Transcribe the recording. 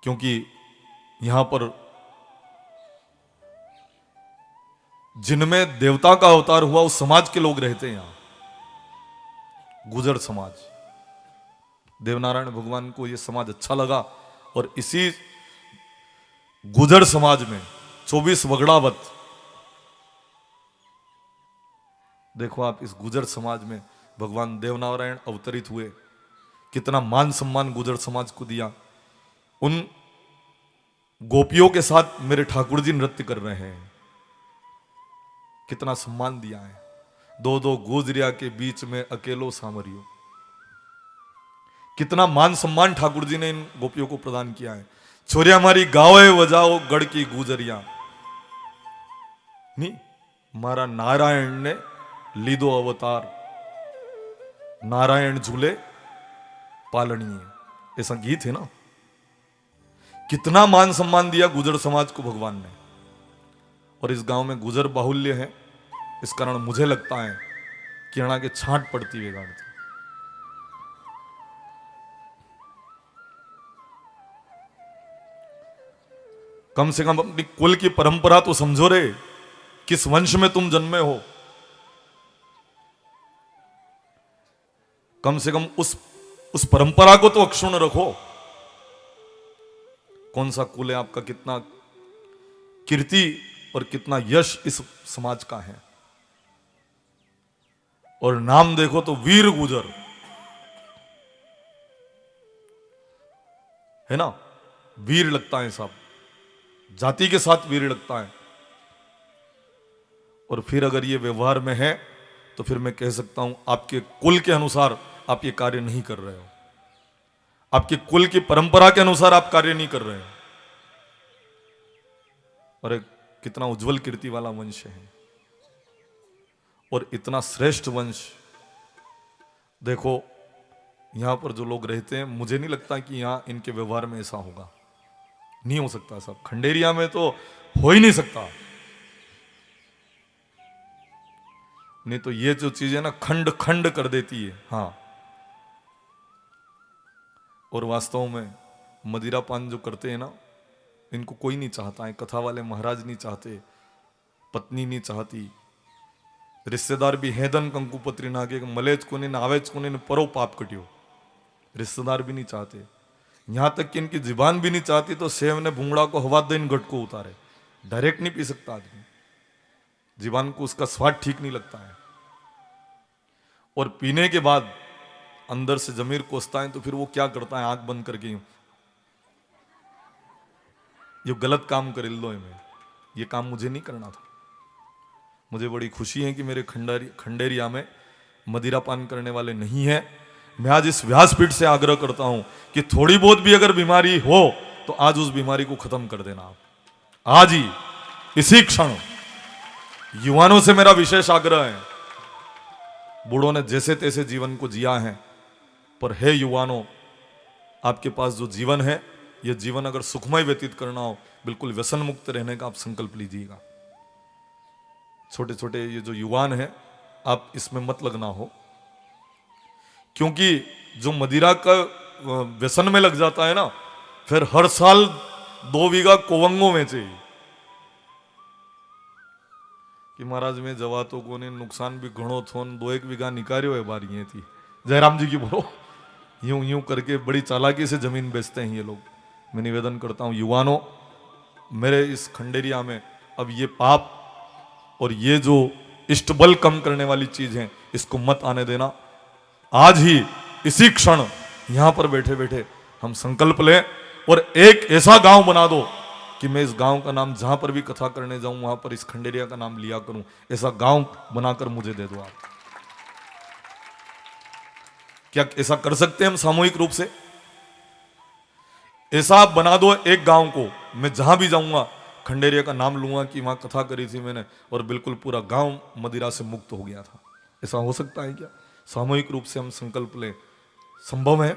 क्योंकि यहां पर जिनमें देवता का अवतार हुआ उस समाज के लोग रहते हैं यहां, गुजर समाज। देवनारायण भगवान को यह समाज अच्छा लगा और इसी गुजर समाज में 24 वगड़ावत, देखो आप, इस गुजर समाज में भगवान देवनारायण अवतरित हुए। कितना मान सम्मान गुजर समाज को दिया। उन गोपियों के साथ मेरे ठाकुर जी नृत्य कर रहे हैं, कितना सम्मान दिया है। दो दो गुजरिया के बीच में अकेलो सामरियो, कितना मान सम्मान ठाकुर जी ने इन गोपियों को प्रदान किया है। छोरिया मारी गावे वजाओ गढ़ की गुजरिया, नहीं, मारा नारायण ने लीदो अवतार, नारायण झूले पालनीय, ऐसा गीत है ना। कितना मान सम्मान दिया गुजर समाज को भगवान ने। और इस गांव में गुजर बाहुल्य है, इस कारण मुझे लगता है कि यहाँ के छांट पड़ती है गाड़ती। कम से कम अपनी कुल की परंपरा तो समझो रे, किस वंश में तुम जन्मे हो। कम से कम उस परंपरा को तो अक्षुण्ण रखो। कौन सा कुल है आपका, कितना कीर्ति और कितना यश इस समाज का है। और नाम देखो तो वीर गुजर है ना, वीर लगता है, सब जाति के साथ वीर लगता है। और फिर अगर ये व्यवहार में है तो फिर मैं कह सकता हूं आपके कुल के अनुसार आप ये कार्य नहीं कर रहे हो, आपके कुल की परंपरा के अनुसार आप कार्य नहीं कर रहे हो। और एक कितना उज्जवल कीर्ति वाला वंश है और इतना श्रेष्ठ वंश। देखो यहां पर जो लोग रहते हैं, मुझे नहीं लगता कि यहां इनके व्यवहार में ऐसा होगा, नहीं हो सकता। सब खंडेरिया में तो हो ही नहीं सकता। नहीं तो ये जो चीज है ना, खंड खंड कर देती है। हाँ, और वास्तव में मदिरा पान जो करते हैं ना, इनको कोई नहीं चाहता है। कथा वाले महाराज नहीं चाहते, पत्नी नहीं चाहती, रिश्तेदार भी हैदन कंकुपत्री नागे मलेच को नहीं आवेच को नहीं परो पाप कटियो, रिश्तेदार भी नहीं चाहते। यहां तक कि इनकी जुबान भी नहीं चाहती तो सेव ने भूंगड़ा को हवा दे इन घट को उतारे। डायरेक्ट नहीं पी सकता आदमी, जुबान को उसका स्वाद ठीक नहीं लगता है। और पीने के बाद अंदर से जमीर कोसता है तो फिर वो क्या करता है, आंख बंद करके ये गलत काम कर लो में, ये काम मुझे नहीं करना था। मुझे बड़ी खुशी है कि मेरे खंडेरिया में मदिरा पान करने वाले नहीं है। मैं आज इस व्यासपीठ से आग्रह करता हूं कि थोड़ी बहुत भी अगर बीमारी हो तो आज उस बीमारी को खत्म कर देना आप, आज ही, इसी क्षण। युवाओं से मेरा विशेष आग्रह है। बूढ़ों ने जैसे तैसे जीवन को जिया है, पर हे युवाओं, आपके पास जो जीवन है, यह जीवन अगर सुखमय व्यतीत करना हो, बिल्कुल व्यसन मुक्त रहने का आप संकल्प लीजिएगा। छोटे छोटे ये जो युवान है, आप इसमें मत लगना हो, क्योंकि जो मदिरा का व्यसन में लग जाता है ना, फिर हर साल 2 बीघा कोवंगो में चाहिए कि महाराज में जवातों को ने नुकसान भी घणो थो, 2-1 बीघा निकारियो है बारी ये थी। जयराम जी की बोलो, यूं यूं करके बड़ी चालाकी से जमीन बेचते हैं ये लोग। मैं निवेदन करता हूं युवानों, मेरे इस खंडेरिया में अब ये पाप और ये जो इष्ट बल कम करने वाली चीज है, इसको मत आने देना। आज ही, इसी क्षण, यहां पर बैठे बैठे हम संकल्प लें और एक ऐसा गांव बना दो कि मैं इस गांव का नाम, जहां पर भी कथा करने जाऊं वहां पर इस खंडेरिया का नाम लिया करूं। ऐसा गांव बनाकर मुझे दे दो आप। क्या ऐसा कर सकते हैं हम सामूहिक रूप से? ऐसा आप बना दो एक गांव को, मैं जहां भी जाऊंगा खंडेरिया का नाम लूंगा कि वहां कथा करी थी मैंने और बिल्कुल पूरा गांव मदिरा से मुक्त हो गया था। ऐसा हो सकता है क्या? सामूहिक रूप से हम संकल्प लें, संभव है।